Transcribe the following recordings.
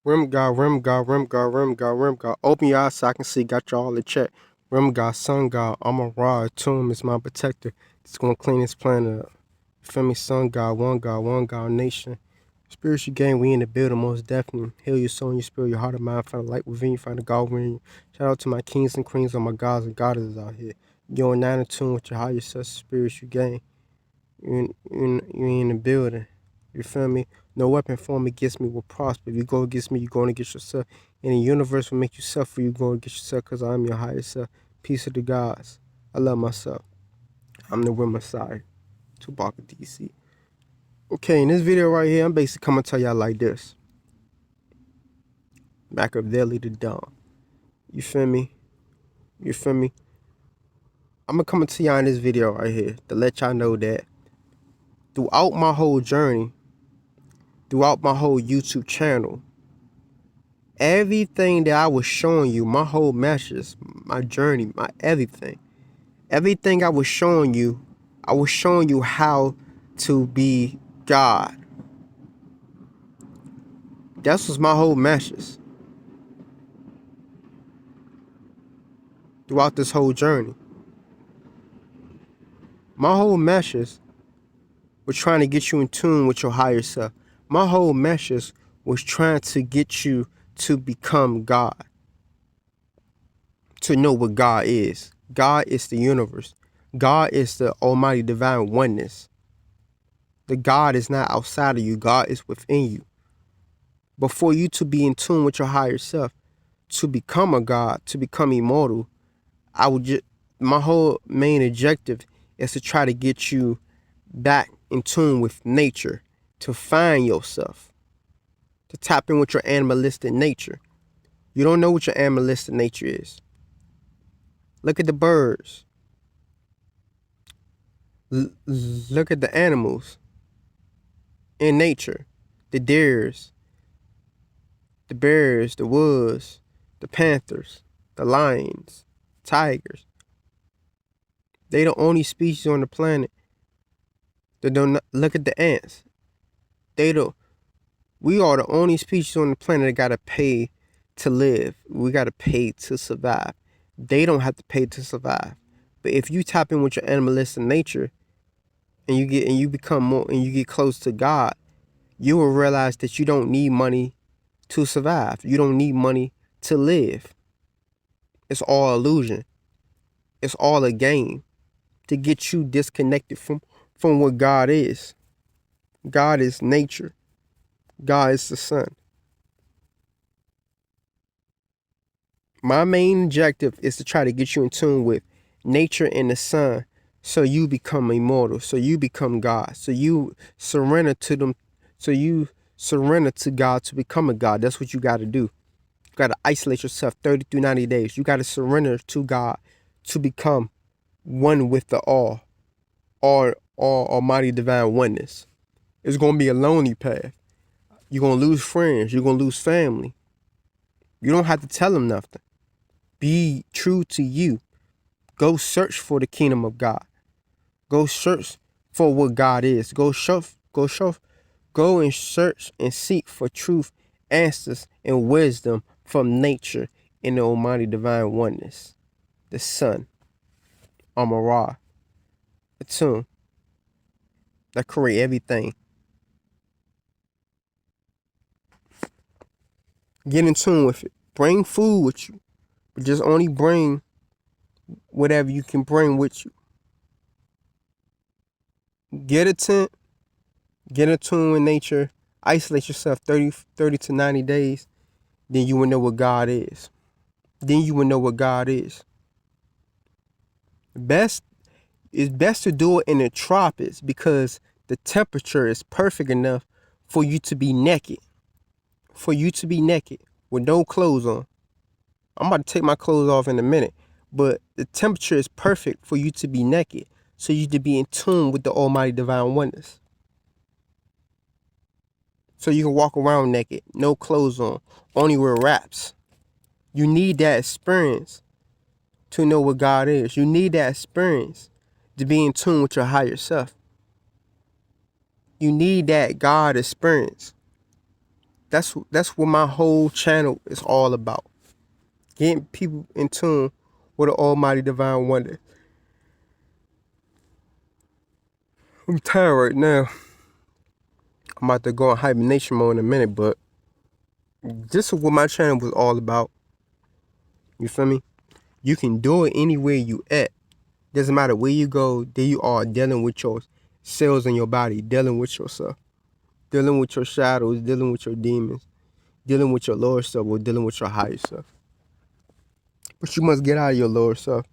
Rim God. Open your eyes so I can see. Got you all in check. Rim God, Sun God, I'm a raw. Tomb is my protector. It's gonna clean this planet up. Feel me, Sun God, one God, nation. Spiritual game, we in the building, most definitely. Heal your soul and your spirit, your heart and mind. Find the light within you, find the God within you. Shout out to my kings and queens, all my gods and goddesses out here. You're in 9 in tune with your higher self, spiritual game. You in the building. You feel me? No weapon formed against me will prosper. If you go against me, you're going against yourself. And the universe will make you suffer. You're going against yourself because I am your higher self. Peace of the gods. I love myself. I'm the real Messiah. Tupac DC. Okay, in this video right here, I'm basically coming to tell y'all like this. Machiavelli the Dawn. You feel me? You feel me? I'm going to come to y'all in this video right here to let y'all know that throughout my whole journey, throughout my whole YouTube channel, everything that I was showing you, my whole message, my journey, my everything I was showing you how to be God. That was my whole message throughout this whole journey. My whole message was trying to get you in tune with your higher self. My whole message was trying to get you to become God. To know what God is. God is the universe. God is the almighty divine oneness. The God is not outside of you. God is within you. But for you to be in tune with your higher self, to become a God, to become immortal, my whole main objective is to try to get you back in tune with nature, to find yourself, to tap in with your animalistic nature. You don't know what your animalistic nature is. Look at the birds. Look at the animals in nature. The deers, the bears, the wolves, the panthers, the lions, tigers. They the only species on the planet that don't look at the ants. We are the only species on the planet that gotta pay to live. We gotta pay to survive. They don't have to pay to survive. But if you tap in with your animalistic nature and you get close to God, you will realize that you don't need money to survive. You don't need money to live. It's all illusion. It's all a game to get you disconnected from what God is. God is nature. God is the sun. My main objective is to try to get you in tune with nature and the sun so you become immortal, so you become God, so you surrender to them, so you surrender to God to become a God. That's what you got to do. You got to isolate yourself 30 through 90 days. You got to surrender to God to become one with the all almighty divine oneness. It's going to be a lonely path. You're going to lose friends. You're going to lose family. You don't have to tell them nothing. Be true to you. Go search for the kingdom of God. Go search for what God is. Go and search and seek for truth, answers, and wisdom from nature in the almighty divine oneness. The sun, Amarah, the tomb that create everything. Get in tune with it. Bring food with you, but just only bring whatever you can bring with you. Get a tent, get in tune with nature, isolate yourself 30 to 90 days, then you will know what God is. Then you will know what God is. It's best to do it in the tropics because the temperature is perfect enough for you to be naked. For you to be naked with no clothes on. I'm about to take my clothes off in a minute, but the temperature is perfect for you to be naked, so you to be in tune with the almighty divine oneness. So you can walk around naked, no clothes on, only wear wraps. You need that experience to know what God is. You need that experience to be in tune with your higher self. You need that God experience. That's what my whole channel is all about. Getting people in tune with the Almighty Divine Wonder. I'm tired right now. I'm about to go in hibernation mode in a minute, but this is what my channel was all about. You feel me? You can do it anywhere you at. Doesn't matter where you go, there you are dealing with your cells in your body, dealing with yourself, dealing with your shadows, dealing with your demons, dealing with your lower self, or dealing with your higher self. But you must get out of your lower self.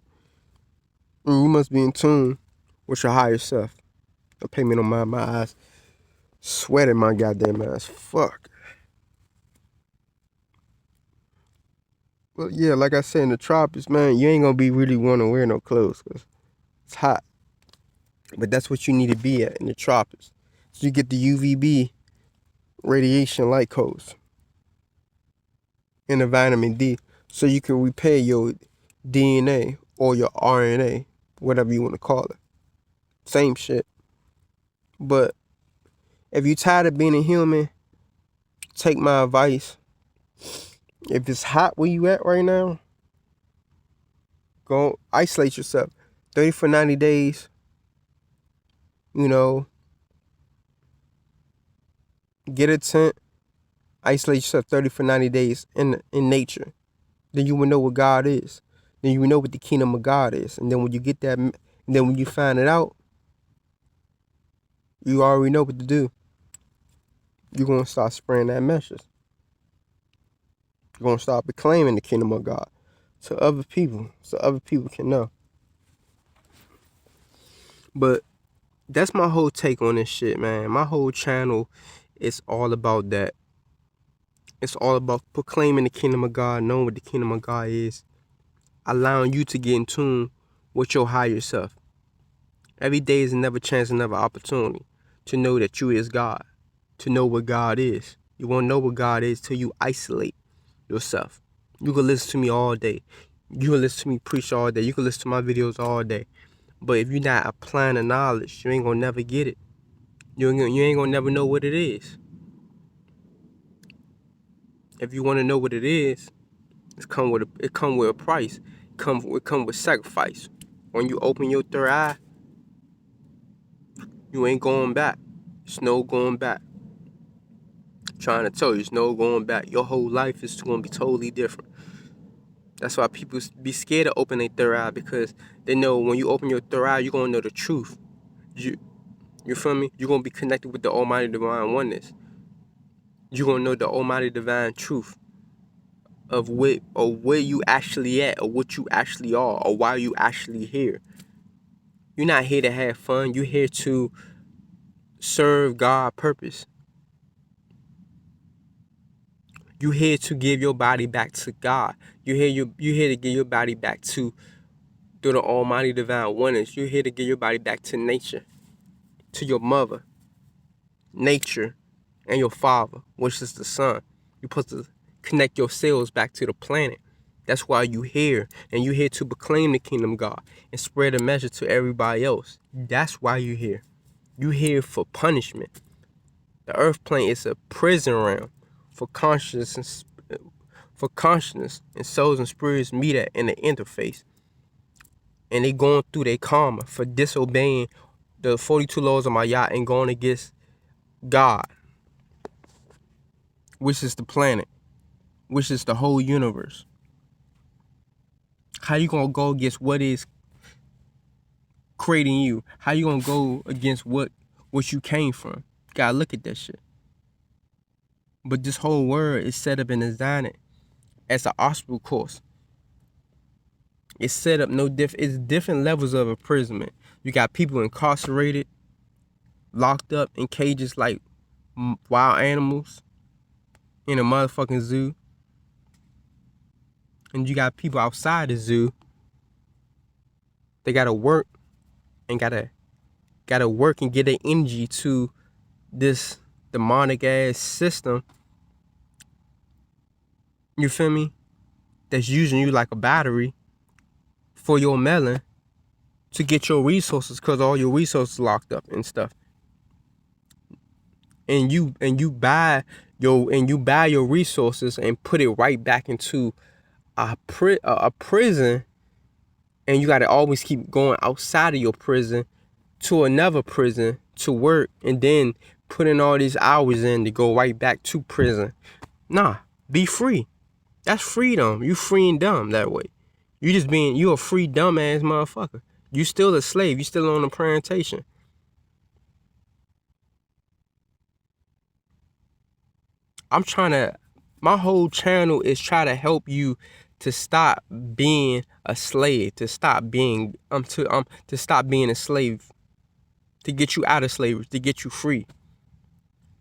And you must be in tune with your higher self. Don't pay me no mind, my eyes sweating my goddamn ass. Fuck. Well, yeah, like I said, in the tropics, man, you ain't gonna be really want to wear no clothes because it's hot. But that's what you need to be at in the tropics. So you get the UVB radiation light codes and the vitamin D so you can repair your DNA or your RNA, whatever you want to call it. Same shit. But if you're tired of being a human, take my advice. If it's hot where you at right now, go isolate yourself. 30 for 90 days. You know, get a tent, isolate yourself 30 for 90 days in nature. Then you will know what God is. Then you will know what the kingdom of God is. And then when you get that, and then when you find it out, you already know what to do. You're going to start spreading that message. You're going to start proclaiming the kingdom of God to other people so other people can know. But that's my whole take on this shit, man. My whole channel is all about that. It's all about proclaiming the kingdom of God, knowing what the kingdom of God is, allowing you to get in tune with your higher self. Every day is another chance, another opportunity to know that you is God, to know what God is. You won't know what God is till you isolate yourself. You can listen to me all day. You can listen to me preach all day. You can listen to my videos all day. But if you're not applying the knowledge, you ain't gonna never get it. You ain't gonna never know what it is. If you want to know what it is, it come with a price. It come with sacrifice. When you open your third eye, you ain't going back. It's no going back. I'm trying to tell you, it's no going back. Your whole life is gonna be totally different. That's why people be scared to open their third eye, because they know when you open your third eye, you're gonna know the truth. You feel me? You're gonna be connected with the Almighty Divine Oneness. You're gonna know the Almighty Divine truth of where you actually at, or what you actually are, or why you actually here. You're not here to have fun. You're here to serve God purpose. You're here to give your body back to God. You're here to give your body back to through the Almighty Divine Oneness. You're here to give your body back to nature, to your mother, nature, and your father, which is the sun. You're supposed to connect your cells back to the planet. That's why you're here. And you're here to proclaim the kingdom of God and spread a message to everybody else. That's why you're here. You're here for punishment. The earth plane is a prison realm for consciousness and souls and spirits meet at in the interface. And they going through their karma for disobeying the 42 laws of my yacht and going against God, which is the planet, which is the whole universe. How you gonna go against what is creating you? How you gonna go against what you came from? Gotta look at that shit. But this whole world is set up and designed as an obstacle course. It's set up no different. It's different levels of imprisonment. You got people incarcerated, locked up in cages like wild animals in a motherfucking zoo. And you got people outside the zoo. They gotta work and gotta work and get their energy to this demonic ass system. You feel me? That's using you like a battery for your melon to get your resources, because all your resources locked up and stuff. And you buy and you buy your resources and put it right back into a prison, and you got to always keep going outside of your prison to another prison to work, and then putting all these hours in to go right back to prison. Nah, be free. That's freedom. You free and dumb that way. You a free dumbass motherfucker. You still a slave. You still on the plantation. My whole channel is try to help you to stop being a slave, to stop being a slave, to get you out of slavery, to get you free.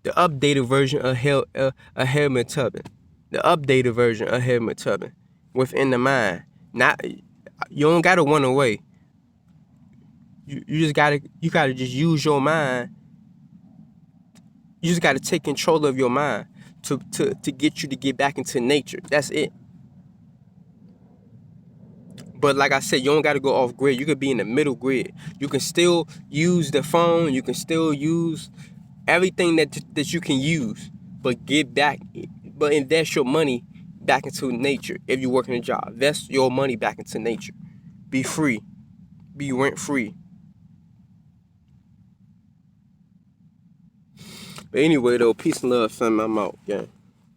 The updated version of Helmet Tubbin. The updated version of Helmet Tubbin. Within the mind. Not you don't gotta run away. You gotta just use your mind. You just gotta take control of your mind to get you to get back into nature. That's it. But like I said, you don't gotta go off grid. You could be in the middle grid. You can still use the phone. You can still use everything that you can use. But invest your money back into nature. If you're working a job, invest your money back into nature. Be free. Be rent free. But anyway, though, peace and love, fam. I'm out. Yeah.